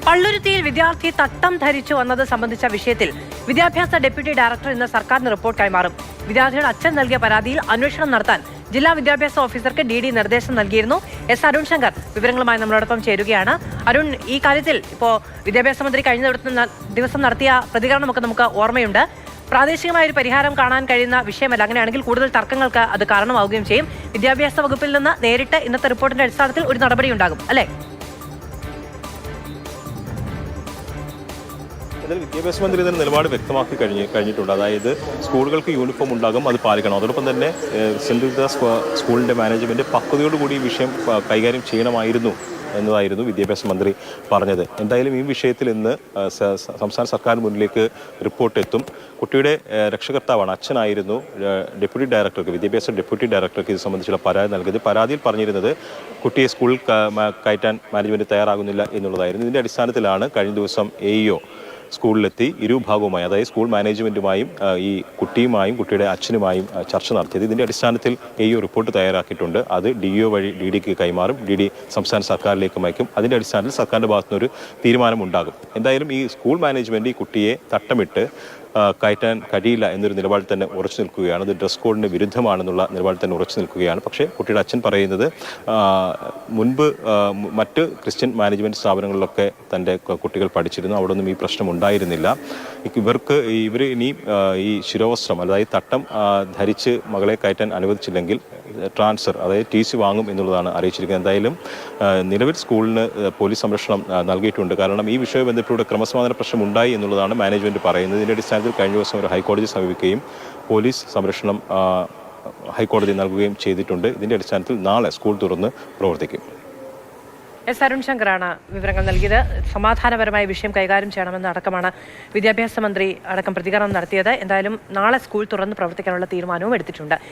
പള്ളുരുത്തിയിൽ വിദ്യാർത്ഥി തട്ടം ധരിച്ചു വന്നത് സംബന്ധിച്ച വിഷയത്തിൽ വിദ്യാഭ്യാസ ഡെപ്യൂട്ടി ഡയറക്ടർ ഇന്ന് സർക്കാരിന് റിപ്പോർട്ട് കൈമാറും. വിദ്യാർത്ഥിയുടെ അച്ഛൻ നൽകിയ പരാതിയിൽ അന്വേഷണം നടത്താൻ ജില്ലാ വിദ്യാഭ്യാസ ഓഫീസർക്ക് ഡി നിർദ്ദേശം നൽകിയിരുന്നു. എസ് അരുൺ ശങ്കർ വിവരങ്ങളുമായി നമ്മളോടൊപ്പം ചേരുകയാണ്. അരുൺ, ഈ കാര്യത്തിൽ ഇപ്പോൾ വിദ്യാഭ്യാസ മന്ത്രി കഴിഞ്ഞ ദിവസം നടത്തിയ പ്രതികരണമൊക്കെ നമുക്ക് ഓർമ്മയുണ്ട്. പ്രാദേശികമായ ഒരു പരിഹാരം കാണാൻ കഴിയുന്ന വിഷയമല്ല. അങ്ങനെയാണെങ്കിൽ കൂടുതൽ തർക്കങ്ങൾക്ക് അത് കാരണമാവുകയും ചെയ്യും. വിദ്യാഭ്യാസ വകുപ്പിൽ നിന്ന് നേരിട്ട് ഇന്നത്തെ റിപ്പോർട്ടിന്റെ അടിസ്ഥാനത്തിൽ ഒരു നടപടി ഉണ്ടാകും, അല്ലേ? ഇതിൽ വിദ്യാഭ്യാസ മന്ത്രി ഇതിന് നിലപാട് വ്യക്തമാക്കി കഴിഞ്ഞിട്ടുണ്ട്. അതായത് സ്കൂളുകൾക്ക് യൂണിഫോം ഉണ്ടാകും, അത് പാലിക്കണം. അതോടൊപ്പം തന്നെ സെൻറ് ദാസ് സ്കൂളിൻ്റെ മാനേജ്മെൻറ്റ് പക്വതയോടുകൂടി ഈ വിഷയം കൈകാര്യം ചെയ്യണമായിരുന്നു എന്നതായിരുന്നു വിദ്യാഭ്യാസ മന്ത്രി പറഞ്ഞത്. എന്തായാലും ഈ വിഷയത്തിൽ ഇന്ന് സംസ്ഥാന സർക്കാരിന് മുന്നിലേക്ക് റിപ്പോർട്ട് എത്തും. കുട്ടിയുടെ രക്ഷകർത്താവാണ്, അച്ഛനായിരുന്നു ഡെപ്യൂട്ടി ഡയറക്ടർക്ക്, വിദ്യാഭ്യാസ ഡെപ്യൂട്ടി ഡയറക്ടർക്ക് ഇത് സംബന്ധിച്ചുള്ള പരാതി നൽകിയത്. പരാതിയിൽ പറഞ്ഞിരുന്നത് കുട്ടിയെ സ്കൂളിൽ കയറ്റാൻ മാനേജ്മെൻറ്റ് തയ്യാറാകുന്നില്ല എന്നുള്ളതായിരുന്നു. ഇതിൻ്റെ അടിസ്ഥാനത്തിലാണ് കഴിഞ്ഞ ദിവസം AEO സ്കൂളിലെത്തി ഇരുഭാഗവുമായി, അതായത് സ്കൂൾ മാനേജ്മെൻറ്റുമായും ഈ കുട്ടിയുമായും കുട്ടിയുടെ അച്ഛനുമായും ചർച്ച നടത്തിയത്. ഇതിൻ്റെ അടിസ്ഥാനത്തിൽ AEO റിപ്പോർട്ട് തയ്യാറാക്കിയിട്ടുണ്ട്. അത് DO വഴി DDക്ക് കൈമാറും. DD സംസ്ഥാന സർക്കാരിലേക്ക് അയക്കും. അതിൻ്റെ അടിസ്ഥാനത്തിൽ സർക്കാരിൻ്റെ ഭാഗത്തുനിന്നൊരു തീരുമാനമുണ്ടാകും. എന്തായാലും ഈ സ്കൂൾ മാനേജ്മെൻറ്റ് ഈ കുട്ടിയെ തട്ടമിട്ട് കയറ്റാൻ കഴിയില്ല എന്നൊരു നിലപാടിൽ തന്നെ ഉറച്ചു നിൽക്കുകയാണ്. അത് ഡ്രസ് കോഡിന് വിരുദ്ധമാണെന്നുള്ള നിലപാടിൽ തന്നെ ഉറച്ചു നിൽക്കുകയാണ്. പക്ഷേ കുട്ടിയുടെ അച്ഛൻ പറയുന്നത് മുൻപ് മറ്റ് ക്രിസ്ത്യൻ മാനേജ്മെൻറ്റ് സ്ഥാപനങ്ങളിലൊക്കെ തൻ്റെ കുട്ടികൾ പഠിച്ചിരുന്നു, അവിടെ ഒന്നും ഈ പ്രശ്നം ഉണ്ടായിരുന്നില്ല. ഇവർ ഇനി ഈ ശിരോവസ്ത്രം, അതായത് തട്ടം ധരിച്ച് മകളെ കയറ്റാൻ അനുവദിച്ചില്ലെങ്കിൽ ട്രാൻസ്ഫർ, അതായത് TC വാങ്ങും എന്നുള്ളതാണ് അറിയിച്ചിരിക്കുന്നത്. എന്തായാലും നിലവിൽ സ്കൂളിന് പോലീസ് സംരക്ഷണം നൽകിയിട്ടുണ്ട്. കാരണം ഈ വിഷയം ബന്ധപ്പെട്ട് ക്രമസമാധാന പ്രശ്നം ഉണ്ടായി എന്നുള്ളതാണ് മാനേജ്മെൻറ്റ് പറയുന്നത്. ഇതിൻ്റെ അടിസ്ഥാനത്തിൽ കഴിഞ്ഞ ദിവസം ഒരു ഹൈക്കോടതി സമീപിക്കുകയും പോലീസ് സംരക്ഷണം ഹൈക്കോടതി നൽകുകയും ചെയ്തിട്ടുണ്ട്. ഇതിൻ്റെ അടിസ്ഥാനത്തിൽ നാളെ സ്കൂൾ തുറന്ന് പ്രവർത്തിക്കും. എസ് അരുൺ ശങ്കറാണ് വിവരങ്ങൾ നൽകിയത്. സമാധാനപരമായ വിഷയം കൈകാര്യം ചെയ്യണമെന്ന് അടക്കമാണ് വിദ്യാഭ്യാസ മന്ത്രി അടക്കം പ്രതികരണം നടത്തിയത്. എന്തായാലും നാളെ സ്കൂൾ തുറന്ന് പ്രവർത്തിക്കാനുള്ള തീരുമാനവും എടുത്തിട്ടുണ്ട്.